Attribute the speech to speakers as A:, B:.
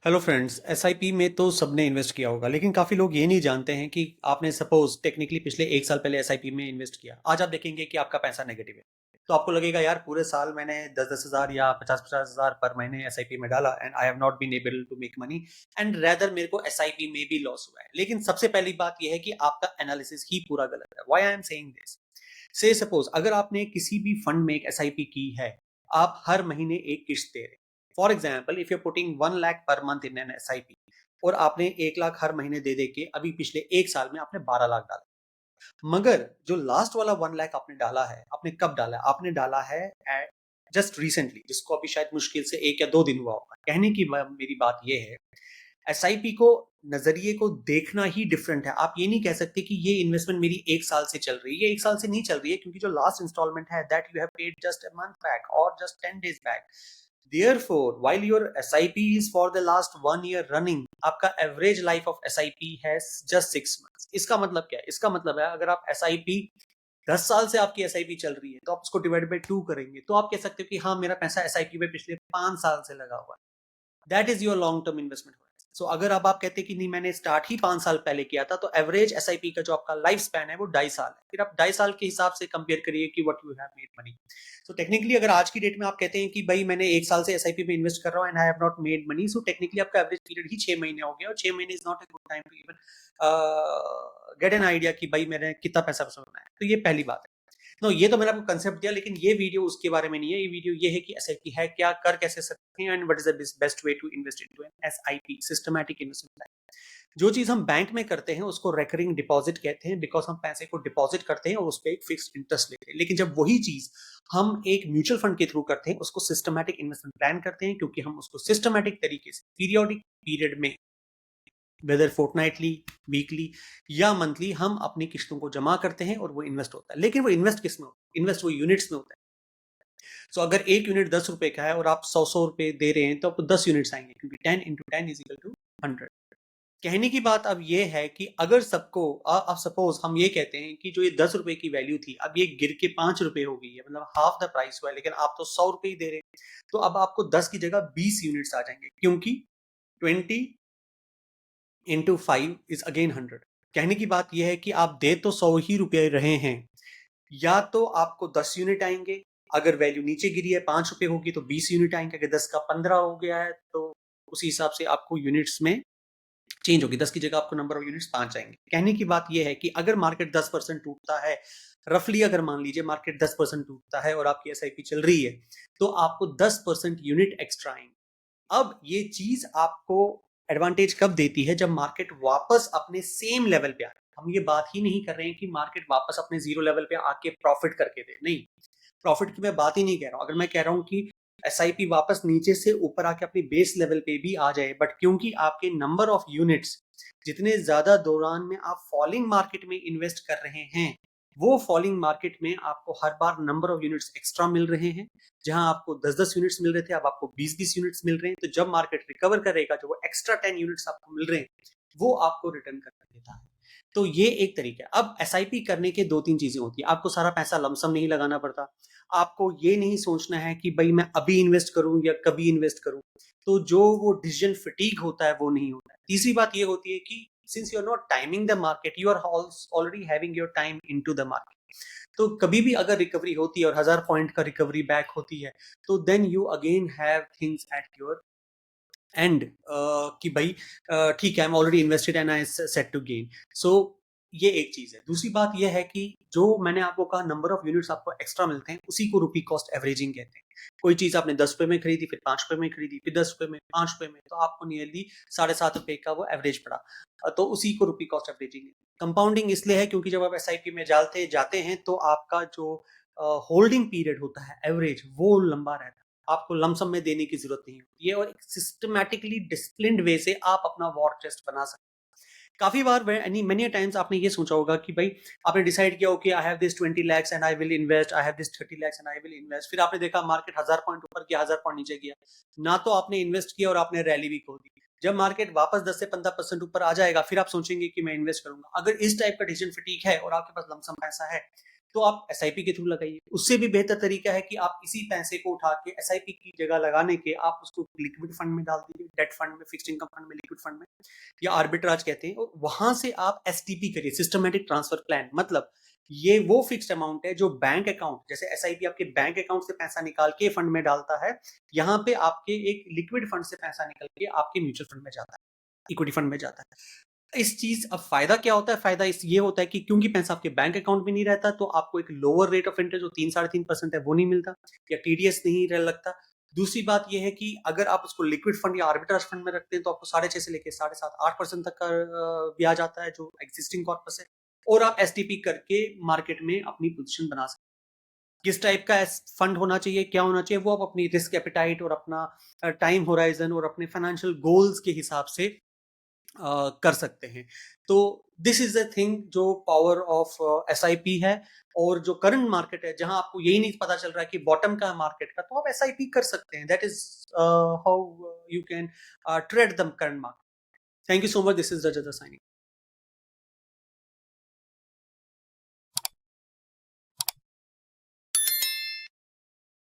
A: Hello friends, SIP में तो सबने इन्वेस्ट किया होगा, लेकिन काफ़ी लोग ये नहीं जानते हैं कि आपने सपोज टेक्निकली पिछले एक साल पहले एसआईपी में इन्वेस्ट किया। आज आप देखेंगे कि आपका पैसा नेगेटिव है, तो आपको लगेगा यार पूरे साल मैंने 10-10 हज़ार या 50-50 हज़ार पर महीने एसआईपी में डाला and I have not been able to make money and rather मेरे को एसआईपी में भी लॉस हुआ है। लेकिन सबसे पहली बात यह है कि आपका एनालिसिस ही पूरा गलत है। Why I am saying this? से सपोज अगर आपने किसी भी फंड में एक एसआईपी की है, आप हर महीने एक किस्त दे रहे हैं। For example, if you putting 1 lakh per month in an SIP और आपने 1 लाख हर महीने दे दे के अभी पिछले एक साल में आपने 12 लाख डाला। मगर जो लास्ट वाला 1 लाख आपने डाला है, आपने कब डाला है? आपने डाला है जस्ट रिसेंटली, जिसको अभी शायद मुश्किल से 1 या 2 दिन हुआ होगा। कहने की मेरी बात यह है, एसआईपी को नजरिए को देखना ही डिफरेंट है। आप ये नहीं कह सकते कि ये इन्वेस्टमेंट मेरी एक साल से चल रही है। ये एक साल से नहीं चल रही है, क्योंकि जो लास्ट इंस्टॉलमेंट है that you have paid just a month back or just 10 days back. Therefore, while your SIP is for the last 1 year running, आपका एवरेज लाइफ ऑफ SIP है जस्ट 6 मंथ्स। इसका मतलब क्या है? इसका मतलब है अगर आप SIP 10 साल से आपकी SIP चल रही है तो आप उसको डिवाइड बाई 2 करेंगे तो आप कह सकते हो कि हाँ, मेरा पैसा SIP में पिछले 5 साल से लगा हुआ है। That is your long term investment. So अगर अब आप कहते हैं कि नहीं, मैंने स्टार्ट ही 5 साल पहले किया था, तो एवरेज एसआईपी का जो आपका लाइफ स्पैन है वो 2.5 साल है। फिर आप 2.5 साल के हिसाब से कंपेयर करिए कि what you have made money. So technically अगर आज की डेट में आप कहते हैं कि भाई मैंने एक साल से एसआईपी में इन्वेस्ट कर रहा हूँ and I have not made money, so technically आपका एवरेज पीरियड ही 6 महीने हो गया, और 6 महीने is not a good time to even get an idea कि भाई मैंने कितना पैसा बनाया। तो ये पहली बात है। नो, ये तो मैंने आपको कंसेप्ट दिया, लेकिन ये वीडियो उसके बारे में नहीं है। ये वीडियो ये है कि एसआईपी है क्या, कर कैसे सकते हैं, and what is the best way to invest into an SIP, systematic investment plan. जो चीज हम बैंक में करते हैं उसको रेकरिंग डिपॉजिट कहते हैं, बिकॉज हम पैसे को डिपॉजिट करते हैं और उस पर एक फिक्स्ड इंटरेस्ट लेते हैं। लेकिन जब वही चीज हम एक म्यूचुअल फंड के थ्रू करते हैं, उसको सिस्टमैटिक इन्वेस्टमेंट प्लान करते हैं, क्योंकि हम उसको सिस्टमैटिक तरीके से पीरियोडिक पीरियड में, वेदर फोर्टनाइटली, वीकली या मंथली, हम अपनी किस्तों को जमा करते हैं और वो इन्वेस्ट होता है। लेकिन वो इन्वेस्ट किस में होता है? इन्वेस्ट वो यूनिट्स में होता है। सो अगर एक यूनिट 10 रुपए का है और आप 100 रुपए दे रहे हैं, तो आपको 10 यूनिट्स आएंगे, क्योंकि 10 × 10 इज इक्वल टू 100। कहने की बात अब ये है कि अगर सबको अब सपोज हम ये कहते हैं कि जो ये 10 रुपए की वैल्यू थी, अब ये गिर के 5 रुपए हो गई है, मतलब हाफ द प्राइस हुआ है, लेकिन आप तो 100 रुपए ही दे रहे हैं। तो अब आपको 10 की जगह 20 यूनिट्स आ जाएंगे, क्योंकि 20 × 5 इज अगेन 100। कहने की बात यह है कि आप दे तो 100 ही रुपए रहे हैं, या तो आपको 10 यूनिट आएंगे, अगर वैल्यू नीचे गिरी है 5 रुपए होगी तो 20 यूनिट आएंगे, अगर 10 का 15 हो गया है तो उसी हिसाब से आपको यूनिट्स में चेंज होगी, 10 की जगह आपको नंबर ऑफ यूनिट्स 5 आएंगे। कहने की बात यह है कि अगर मार्केट 10% टूटता है, रफली अगर मान लीजिए मार्केट 10% टूटता है और आपकी एसआईपी चल रही है, तो आपको 10% यूनिट एक्स्ट्रा आएंगे। अब ये चीज आपको एडवांटेज कब देती है? जब मार्केट वापस अपने सेम लेवल पे आ रहा है। हम ये बात ही नहीं कर रहे हैं कि मार्केट वापस अपने जीरो लेवल पे आके प्रॉफिट करके दे, नहीं, प्रॉफिट की मैं बात ही नहीं कह रहा हूं। अगर मैं कह रहा हूं कि एसआईपी वापस नीचे से ऊपर आके अपनी बेस लेवल पे भी आ जाए, बट क्योंकि आपके नंबर ऑफ यूनिट्स जितने ज्यादा दौरान में आप फॉलिंग मार्केट में इन्वेस्ट कर रहे हैं, वो फॉलिंग मार्केट में आपको हर बार नंबर ऑफ यूनिट्स एक्स्ट्रा मिल रहे हैं। जहां आपको 10-10 यूनिट्स मिल रहे थे, अब आपको 20-20 यूनिट्स मिल रहे हैं। तो जब मार्केट रिकवर करेगा, जो वो एक्स्ट्रा 10 यूनिट्स आपको मिल रहे हैं, वो आपको रिटर्न कर देता है। तो ये एक तरीका है। अब एसआईपी करने के 2-3 चीजें होती है। आपको सारा पैसा लमसम नहीं लगाना पड़ता। आपको ये नहीं सोचना है कि भाई मैं अभी इन्वेस्ट करूं या कभी इन्वेस्ट करूं। तो जो वो डिसीजन फटीग होता है वो नहीं होता है। तीसरी बात ये होती है कि since you are not timing the market, you are already having your time into the market. तो कभी भी अगर रिकवरी होती है और 1000 पॉइंट का रिकवरी बैक होती है, तो then you again have things at your end, कि भाई ठीक है, I am already invested and I set to gain. So ये एक चीज है। दूसरी बात ये है कि जो मैंने आपको कहा नंबर ऑफ यूनिट्स आपको एक्स्ट्रा मिलते हैं, उसी को रुपी कॉस्ट एवरेजिंग कहते हैं। कोई चीज आपने 10 रुपए में खरीदी, फिर 5 रुपए में खरीदी, फिर 10 रुपए में, 5 रुपए में, तो आपको नियरली 7.5 रुपए का वो एवरेज पड़ा। तो उसी को रुपी कॉस्ट एवरेजिंग है। कंपाउंडिंग इसलिए है क्योंकि जब आप एसआईपी में जाते हैं तो आपका जो होल्डिंग पीरियड होता है एवरेज, वो लंबा रहता है। आपको लमसम में देने की जरूरत नहीं होती है, और एक सिस्टमैटिकली डिसिप्लिन्ड वे से आप अपना वॉर चेस्ट बना सकते हैं। काफी बार मेनी टाइम्स आपने ये सोचा होगा कि भाई आपने डिसाइड किया कि I have this 20 lakhs and I will invest, I have this 30 lakhs and I will invest. फिर आपने देखा मार्केट 1000 पॉइंट ऊपर गया, 1000 पॉइंट नीचे गया, ना तो आपने इन्वेस्ट किया और आपने रैली भी खो दी। जब मार्केट वापस 10 से 15% ऊपर आ जाएगा, फिर आप सोचेंगे कि मैं इन्वेस्ट करूंगा। अगर इस टाइप का डिसीजन फटीक है और आपके पास लमसम पैसा है, तो आप एसआईपी के थ्रू लगाइए। उससे भी बेहतर तरीका है कि आप इसी पैसे को उठा के एसआईपी की जगह लगाने के आप उसको लिक्विड फंड में डाल दीजिए, डेट फंड में, फिक्स्ड इनकम फंड में, लिक्विड फंड में, या आर्बिट्राज कहते हैं, और वहां से आप एसटीपी करिए, सिस्टमेटिक ट्रांसफर प्लान। मतलब ये वो फिक्स्ड अमाउंट है जो बैंक अकाउंट, जैसे एसआईपी आपके बैंक अकाउंट से पैसा निकाल के फंड में डालता है, यहाँ पे आपके एक लिक्विड फंड से पैसा निकल के आपके म्यूचुअल फंड में जाता है, इक्विटी फंड में जाता है। इस चीज, अब फायदा क्या होता है? फायदा इस ये होता है कि क्योंकि पैसा आपके बैंक अकाउंट में नहीं रहता, तो आपको एक लोअर रेट ऑफ इंटरेस्ट जो 3-3.5% है वो नहीं मिलता, या टीडीएस नहीं लगता। दूसरी बात ये है कि अगर आप उसको लिक्विड फंड या आर्बिट्राज फंड में रखते हैं तो आपको 6.5 से लेकर 7.5-8% तक का ब्याज आता है, जो एक्सिस्टिंग कॉर्पस है, और आप एसटीपी करके मार्केट में अपनी पोजीशन बना सकते हैं। किस टाइप का फंड होना चाहिए, क्या होना चाहिए, वो आप अपनी रिस्क एपिटाइट और अपना टाइम होराइजन और अपने फाइनेंशियल गोल्स के हिसाब से कर सकते हैं। तो दिस इज द थिंग जो पावर ऑफ एसआईपी है। और जो करंट मार्केट है, जहां आपको यही नहीं पता चल रहा है कि बॉटम का है मार्केट का, तो आप एसआईपी कर सकते हैं। That is how you can trade the current market. Thank you so much. This is Rajat signing.